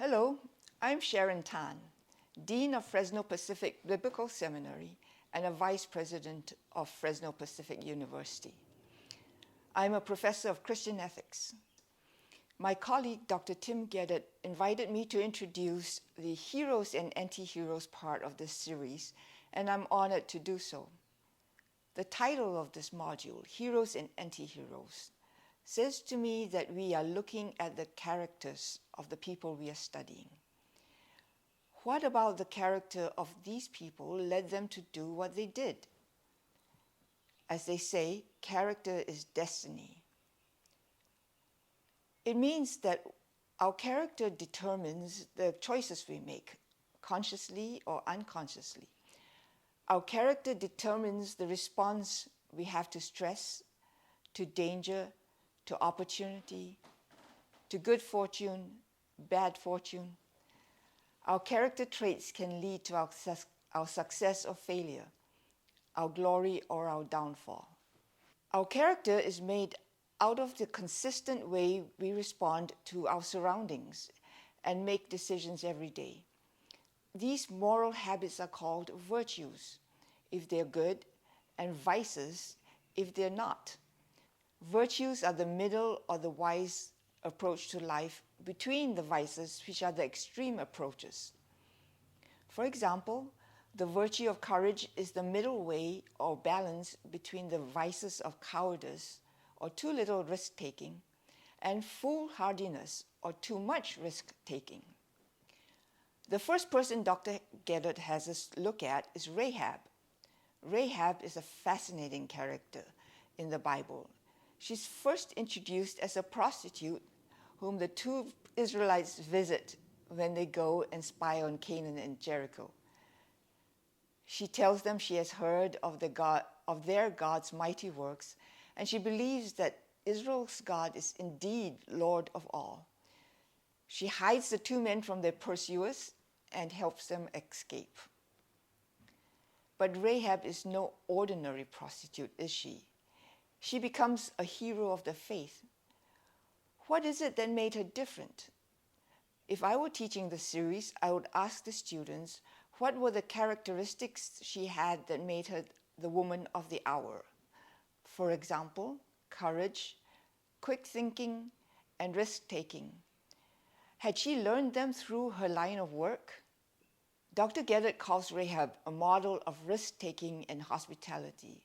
Hello, I'm Sharon Tan, Dean of Fresno Pacific Biblical Seminary and a Vice President of Fresno Pacific University. I'm a professor of Christian ethics. My colleague, Dr. Tim Geddet, invited me to introduce the heroes and anti-heroes part of this series, and I'm honored to do so. The title of this module, Heroes and Anti-Heroes, says to me that we are looking at the characters of the people we are studying. What about the character of these people led them to do what they did? As they say, character is destiny. It means that our character determines the choices we make, consciously or unconsciously. Our character determines the response we have to stress, to danger, to opportunity, to good fortune, bad fortune. Our character traits can lead to our success or failure, our glory or our downfall. Our character is made out of the consistent way we respond to our surroundings and make decisions every day. These moral habits are called virtues if they're good, and vices if they're not. Virtues are the middle or the wise approach to life between the vices, which are the extreme approaches. For example, the virtue of courage is the middle way or balance between the vices of cowardice or too little risk-taking and foolhardiness or too much risk-taking. The first person Dr. Geddet has us look at is Rahab. Rahab is a fascinating character in the Bible. She's first introduced as a prostitute whom the two Israelites visit when they go and spy on Canaan and Jericho. She tells them she has heard of their God's mighty works, and she believes that Israel's God is indeed Lord of all. She hides the two men from their pursuers and helps them escape. But Rahab is no ordinary prostitute, is she? She becomes a hero of the faith. What is it that made her different? If I were teaching the series, I would ask the students what were the characteristics she had that made her the woman of the hour. For example, courage, quick thinking, and risk-taking. Had she learned them through her line of work? Dr. Geddet calls Rahab a model of risk-taking and hospitality.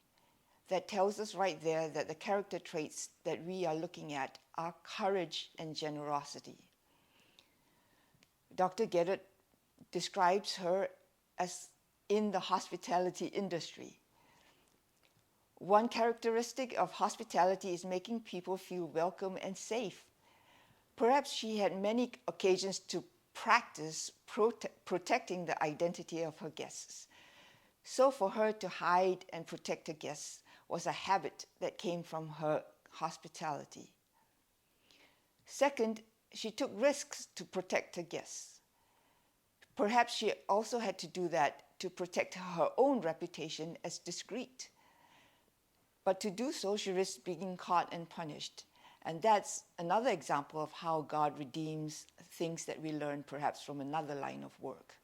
That tells us right there that the character traits that we are looking at are courage and generosity. Dr. Geddet describes her as in the hospitality industry. One characteristic of hospitality is making people feel welcome and safe. Perhaps she had many occasions to practice protecting the identity of her guests. So for her to hide and protect her guests was a habit that came from her hospitality. Second, she took risks to protect her guests. Perhaps she also had to do that to protect her own reputation as discreet. But to do so, she risked being caught and punished. And that's another example of how God redeems things that we learn perhaps from another line of work.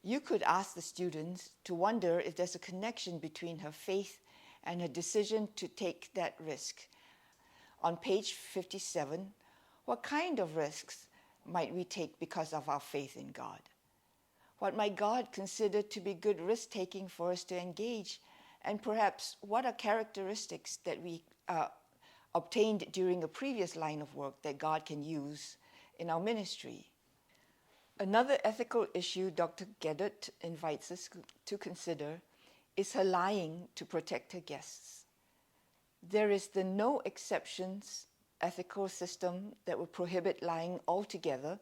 You could ask the students to wonder if there's a connection between her faith and her decision to take that risk. On page 57, what kind of risks might we take because of our faith in God? What might God consider to be good risk-taking for us to engage? And perhaps what are characteristics that we obtained during a previous line of work that God can use in our ministry? Another ethical issue Dr. Geddet invites us to consider is her lying to protect her guests. There is the no exceptions ethical system that will prohibit lying altogether,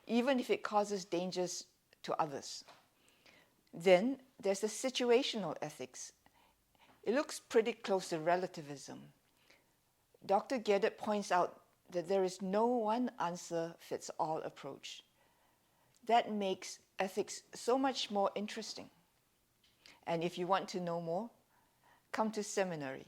even if it causes dangers to others. Then there's the situational ethics. It looks pretty close to relativism. Dr. Geddet points out that there is no one answer fits all approach. That makes ethics so much more interesting. And if you want to know more, come to seminary.